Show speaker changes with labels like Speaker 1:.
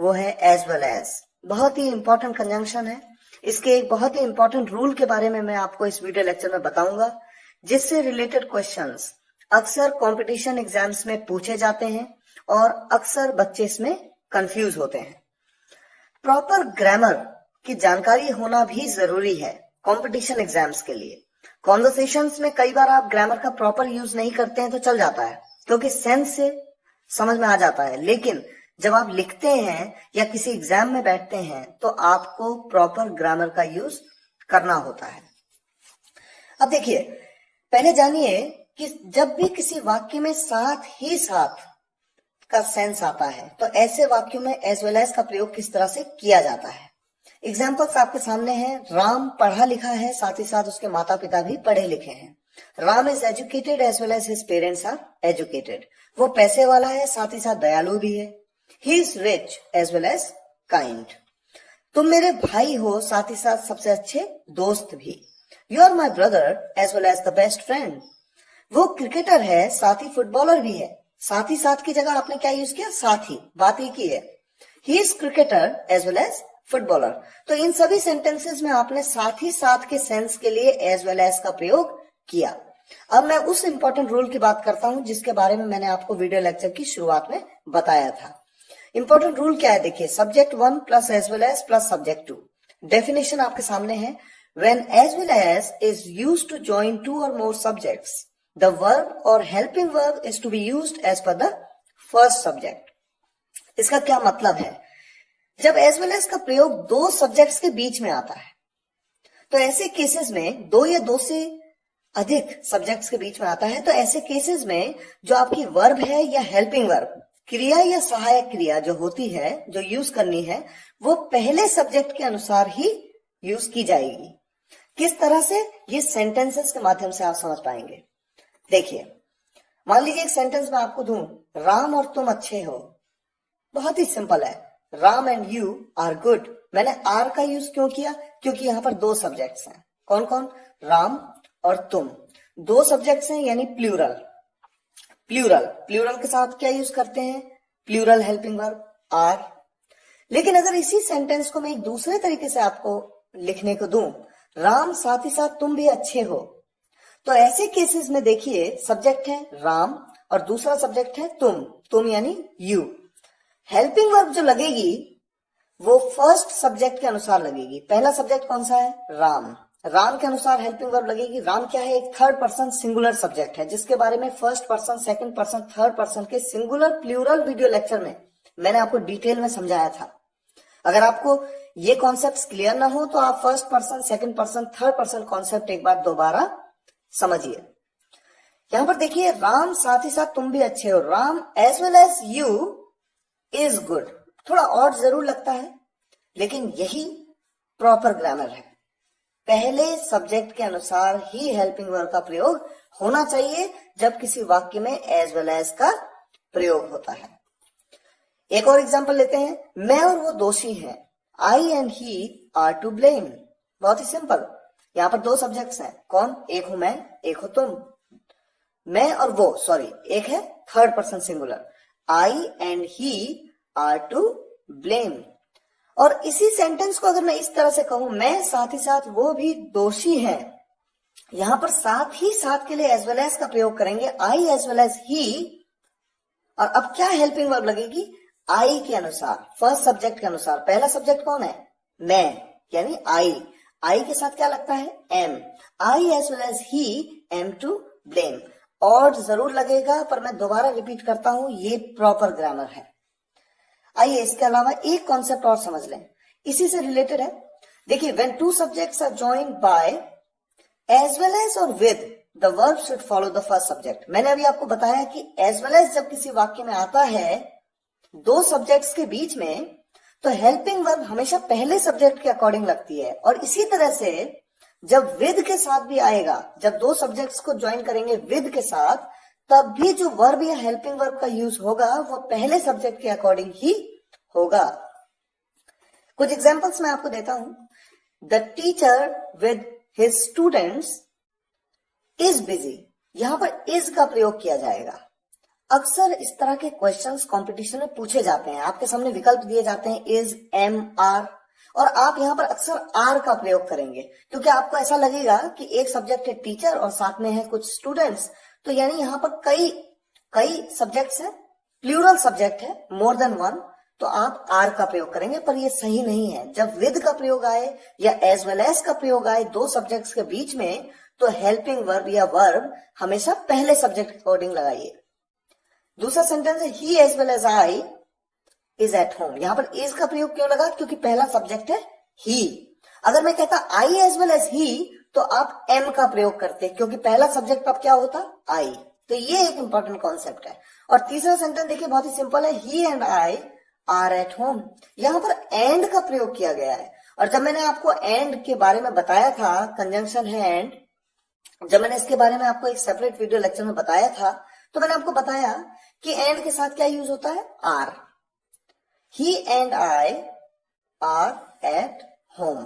Speaker 1: वो है as well as. बहुत ही इंपॉर्टेंट कंजंक्शन है। इसके एक बहुत ही इंपॉर्टेंट रूल के बारे में मैं आपको इस वीडियो लेक्चर में बताऊंगा, जिससे रिलेटेड क्वेश्चंस अक्सर कंपटीशन एग्जाम्स में पूछे जाते हैं और अक्सर बच्चे इसमें कंफ्यूज होते हैं। प्रॉपर ग्रामर की जानकारी होना भी जरूरी है कंपटीशन एग्जाम्स के लिए। कॉन्वर्सेशंस में कई बार आप ग्रामर का प्रॉपर यूज नहीं करते हैं तो चल जाता है, क्योंकि सेंस से समझ में आ जाता है, लेकिन जब आप लिखते हैं या किसी एग्जाम में बैठते हैं तो आपको प्रॉपर ग्रामर का यूज करना होता है। अब देखिए, पहले जानिए कि जब भी किसी वाक्य में साथ ही साथ का सेंस आता है तो ऐसे वाक्यों में एज वेल एज का प्रयोग किस तरह से किया जाता है। एग्जाम्पल्स आपके सामने हैं। राम पढ़ा लिखा है, साथ ही साथ उसके माता पिता भी पढ़े लिखे हैं। Ram is educated as well as his parents are educated. वो पैसे वाला है, साथ ही साथ दयालु भी है। He is rich as well as kind. तुम मेरे भाई हो, साथ ही साथ सबसे अच्छे दोस्त भी। You are my brother as well as the best friend. वो क्रिकेटर है, साथ ही फुटबॉलर भी है। साथ ही साथ की जगह आपने क्या यूज किया? साथ ही। बात एक ही है। He is cricketer as well as footballer. तो इन सभी सेंटेंसेस में आपने साथ ही साथ के सेंस के लिए एज वेल एज का प्रयोग किया। अब मैं उस इंपॉर्टेंट रूल की बात करता हूं जिसके बारे में मैंने आपको वीडियो लेक्चर की शुरुआत में बताया था। इंपॉर्टेंट रूल क्या है? देखिए, subject 1 plus as well as plus subject 2। Definition आपके सामने है। When as well as is used to join two or more subjects, the verb or helping verb is to be used as per the first subject. इसका क्या मतलब है? जब as well as का प्रयोग दो सब्जेक्ट्स के बीच में आता है तो ऐसे केसेस में, दो या दो से अधिक सब्जेक्ट्स के बीच में आता है तो ऐसे केसेस में जो आपकी वर्ब है या हेल्पिंग वर्ब, क्रिया या सहायक क्रिया जो होती है, जो यूज करनी है, वो पहले सब्जेक्ट के अनुसार ही यूज की जाएगी। किस तरह से? ये सेंटेंसेस के माध्यम से आप समझ पाएंगे। देखिए, मान लीजिए एक सेंटेंस में आपको दूं, राम और तुम अच्छे हो। बहुत ही सिंपल है। Ram and you are good. मैंने आर का यूज क्यों किया? क्योंकि यहां पर दो सब्जेक्ट्स हैं। कौन कौन? राम और तुम। दो सब्जेक्ट्स हैं, यानी प्लूरल। प्लूरल के साथ क्या यूज करते हैं? Plural helping verb are. लेकिन अगर इसी सेंटेंस को मैं एक दूसरे तरीके से आपको लिखने को दूं, राम साथ ही साथ तुम भी अच्छे हो, तो ऐसे केसेस में देखिए, सब्जेक्ट है राम और दूसरा सब्जेक्ट है तुम यानी यू। हेल्पिंग वर्ब जो लगेगी वो फर्स्ट सब्जेक्ट के अनुसार लगेगी। पहला सब्जेक्ट कौन सा है? राम। राम के अनुसार हेल्पिंग वर्ब लगेगी। राम क्या है? एक थर्ड पर्सन सिंगुलर सब्जेक्ट है, जिसके बारे में first person, second person, third person के सिंगुलर प्लूरल वीडियो लेक्चर में मैंने आपको डिटेल में समझाया था। अगर आपको ये कॉन्सेप्ट क्लियर ना हो तो आप first person, second person, third person concept एक बार दोबारा समझिए। यहां पर देखिए, राम साथ ही साथ तुम भी अच्छे हो। Ram as well as you is good. थोड़ा और जरूर लगता है, लेकिन यही प्रॉपर ग्रामर है। पहले सब्जेक्ट के अनुसार ही हेल्पिंग वर्ब का प्रयोग होना चाहिए जब किसी वाक्य में एज वेल एज का प्रयोग होता है। एक और एग्जांपल लेते हैं। मैं और वो दोषी हैं। I and he are to blame. बहुत ही सिंपल। यहां पर दो सब्जेक्ट्स हैं। कौन? एक हूं मैं, एक हो तुम। मैं और वो, सॉरी, एक है third person singular. I and he are to blame. और इसी सेंटेंस को अगर मैं इस तरह से कहूं, मैं साथ ही साथ वो भी दोषी हैं, यहां पर साथ ही साथ के लिए एज वेल एज का प्रयोग करेंगे। आई एज वेल एज ही। और अब क्या हेल्पिंग वर्ब लगेगी? आई के अनुसार, फर्स्ट सब्जेक्ट के अनुसार। पहला सब्जेक्ट कौन है? मैं, यानी आई। आई के साथ क्या लगता है? Am. I as well as he am to blame. और जरूर लगेगा, पर मैं दोबारा रिपीट करता हूं, ये प्रॉपर ग्रामर है। आइए इसके अलावा एक कॉन्सेप्ट और समझ लें, इसी से रिलेटेड है। देखिए, when two subjects are joined by as well as और with, the verb should follow the first subject. मैंने अभी आपको बताया कि एज वेल एज जब किसी वाक्य में आता है दो सब्जेक्ट्स के बीच में, तो हेल्पिंग वर्ब हमेशा पहले सब्जेक्ट के अकॉर्डिंग लगती है। और इसी तरह से जब विद के साथ भी आएगा, जब दो सब्जेक्ट्स को ज्वाइन करेंगे विद के साथ, तब भी जो वर्ब या हेल्पिंग वर्ब का यूज होगा वो पहले सब्जेक्ट के अकॉर्डिंग ही होगा। कुछ एग्जांपल्स मैं आपको देता हूं। The teacher with his students is busy. यहां पर इज का प्रयोग किया जाएगा। अक्सर इस तरह के क्वेश्चंस कंपटीशन में पूछे जाते हैं। आपके सामने विकल्प दिए जाते हैं इज, एम, आर, और आप यहाँ पर अक्सर आर का प्रयोग करेंगे क्योंकि आपको ऐसा लगेगा कि एक सब्जेक्ट है टीचर और साथ में है कुछ स्टूडेंट्स, तो यानी यहाँ पर कई सब्जेक्ट्स है, प्लूरल सब्जेक्ट है, मोर देन वन, तो आप आर का प्रयोग करेंगे। पर ये सही नहीं है। जब विद का प्रयोग आए या एज वेल एज का प्रयोग आए दो सब्जेक्ट्स के बीच में, तो हेल्पिंग वर्ब या वर्ब हमेशा पहले सब्जेक्ट के अकॉर्डिंग लगाइए। दूसरा सेंटेंस है he as well as I is at home. यहां पर इज का प्रयोग क्यों लगा? क्योंकि पहला सब्जेक्ट है ही। अगर मैं कहता आई एज वेल एज ही, तो आप एम का प्रयोग करते क्योंकि पहला सब्जेक्ट अब क्या होता? आई। तो ये एक इंपॉर्टेंट कॉन्सेप्ट है। और तीसरा सेंटेंस देखिए बहुत ही सिंपल है, he and I are at home. यहां पर एंड का प्रयोग किया गया है। और जब मैंने आपको एंड के बारे में बताया था, कंजंक्शन है एंड, जब मैंने इसके बारे में आपको एक सेपरेट वीडियो लेक्चर में बताया था, तो मैंने आपको बताया कि एंड के साथ क्या यूज होता है? Are. He and I are at home.